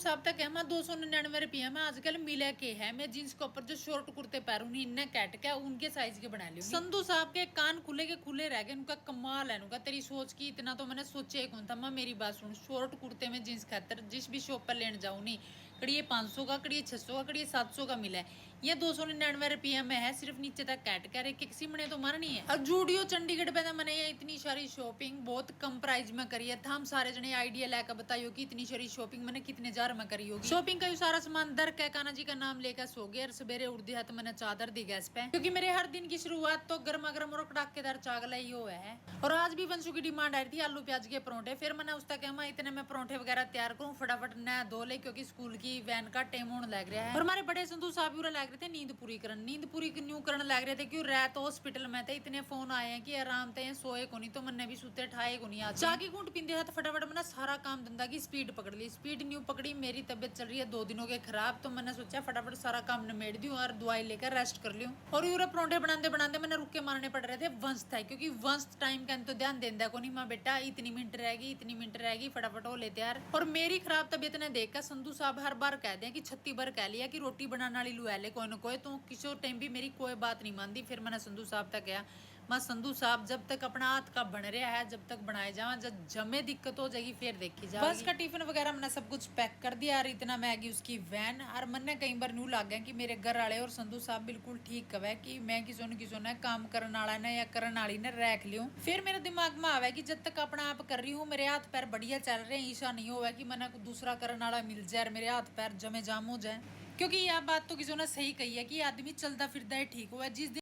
साहब तक है मैं 299 रुपया में आजकल मिले के है। मैं जींस के ऊपर जो शॉर्ट कुर्ते पहनूंगी इन्ने कैट के उनके साइज के बना लूंगी। संधू साहब के कान खुले के खुले रह गए। उनका कमाल है। उनका तेरी सोच की इतना तो मैंने सोचा ही कौन था। मैं मेरी बात सुन, शॉर्ट कुर्ते में जींस खातर जिस भी शॉप पर लेने जाऊँ नहीं, कड़िए 500 का, कड़िए 600 का, कड़िए 700 का मिला है। ये 299 रुपया में है, सिर्फ नीचे तक कैट कर एक सिमने तो मरनी है। और जूडियो चंडीगढ़ पे मैंने ये इतनी सारी शॉपिंग बहुत कम प्राइस में करी है। हम सारे जने आइडिया लेकर बताइयो कि इतनी सारी शॉपिंग मैंने कितने हजार में करी होगी। शॉपिंग का सारा सामान दर के काना जी का नाम लेकर सो गया। सवेरे उठ दिया तो मैंने चादर दी गैस पे, क्योंकि मेरे हर दिन की शुरुआत तो गर्मा गर्म और कड़ाकेदार चागला ही हुआ है। और आज भी वंशु की डिमांड आई थी आलू प्याज के परोंठे। फिर मैंने उसका कहा मैं इतने में परोंठे वगैरह तैयार करूँ, फटाफट नहा धो ले, क्योंकि स्कूल की वैन का टाइम होने लग रहा है। और हमारे बड़े संधू साहब लग रहे थे नींद पूरी न्यू करने लग रहे थे। क्यों रह तो हॉस्पिटल में थे, इतने फोन आए हैं कि आराम थे सोए को नहीं, तो मैंने भी सुते ठाए को नहीं। आज चाकी घूट पींदे है तो फटाफट मैंने सारा काम धंधा की स्पीड पकड़ ली। स्पीड न्यू पकड़ी, मेरी तबियत चल रही है 2 दिनों के खराब, तो मैंने सोचा फटाफट सारा काम निमेड़ दूं और दवाई लेकर रेस्ट कर लूं। और यूरा परोंठे बनाते बनाते मैंने रुक के मारने पड़ रहे थे। वंश था, क्योंकि वंश टाइम का तो ध्यान देंदा को नहीं। माँ बेटा इतनी मिनट रहेगी फटाफट हो ले तैयार। और मेरी खराब तबियत ने देखकर संधू साहब हर बार कहते हैं कि 36 बार कह लिया कि रोटी बनाने वाली लुआ ले कोई न कोई, तो किसी टाइम भी मेरी कोई बात नहीं मानती। फिर मैंने संधू साहब तक गया, मैं संधू साहब जब तक अपना हाथ का बन रहा है, जब तक बनाए जावा, जब जमे दिक्कत हो जाएगी फिर देखी जाएगी। बस का टिफिन वगैरह मैंने सब कुछ पैक कर दिया। और इतना मैं आगी उसकी वैन। और मैंने कई बार न्यू लग गया कि मेरे घर वाले और संधू साहब बिल्कुल ठीक कवे कि मैं किसी ने काम करने वाला ने या करने वाली ने रख लियो। फिर मेरे दिमाग में आवे कि जब तक अपना आप कर रही हूँ, मेरे हाथ पैर बढ़िया चल रहे हैं, ऐसा नहीं हुआ कि मैंने दूसरा करने वाला मिल जाए और मेरे हाथ पैर जमे जाम हो जाए। क्योंकि यह बात तो किसी ने सही कही है कि आदमी चलता फिरता है ठीक हुआ। जिस